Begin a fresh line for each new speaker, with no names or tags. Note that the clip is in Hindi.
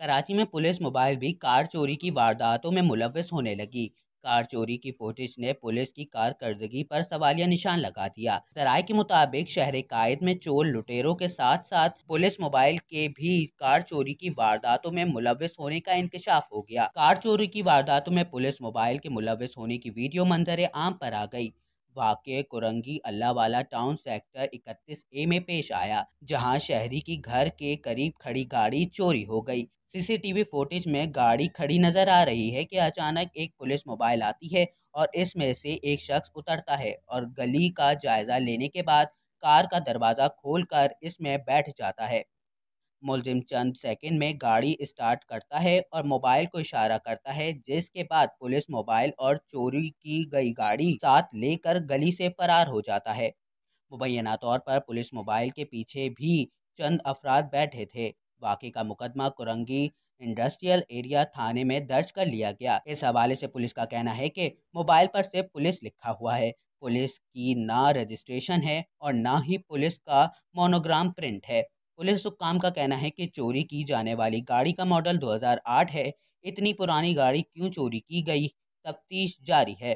कराची में पुलिस मोबाइल भी कार चोरी की वारदातों में मुलव्वस होने लगी। कार चोरी की फुटेज ने पुलिस की कारकर्दगी पर सवालिया निशान लगा दिया। जराये के मुताबिक शहर कायद में चोर लुटेरों के साथ साथ पुलिस मोबाइल के भी कार चोरी की वारदातों में मुलव्वस होने का इंकशाफ हो गया। कार चोरी की वारदातों में पुलिस मोबाइल के मुलव्वस होने की वीडियो मंजर आम पर आ गई। वाक़या कुरंगी अल्लाहवाला टाउन सेक्टर 31A में पेश आया, जहां शहरी की घर के करीब खड़ी गाड़ी चोरी हो गई। सीसीटीवी फुटेज में गाड़ी खड़ी नजर आ रही है कि अचानक एक पुलिस मोबाइल आती है और इसमें से एक शख्स उतरता है और गली का जायजा लेने के बाद कार का दरवाजा खोलकर इसमें बैठ जाता है। मुलजिम चंद सेकंड में गाड़ी स्टार्ट करता है और मोबाइल को इशारा करता है, जिसके बाद पुलिस मोबाइल और चोरी की गई गाड़ी साथ लेकर गली से फरार हो जाता है। मुबैना तौर पर पुलिस मोबाइल के पीछे भी चंद अफराद बैठे थे। वाक़े का मुकदमा कुरंगी इंडस्ट्रियल एरिया थाने में दर्ज कर लिया गया। इस हवाले से पुलिस का कहना है कि मोबाइल पर सिर्फ पुलिस लिखा हुआ है। पुलिस की ना रजिस्ट्रेशन है और ना ही पुलिस का मोनोग्राम प्रिंट है। पुलिस हुक्काम का कहना है कि चोरी की जाने वाली गाड़ी का मॉडल 2008 है। इतनी पुरानी गाड़ी क्यों चोरी की गई, तफ्तीश जारी है।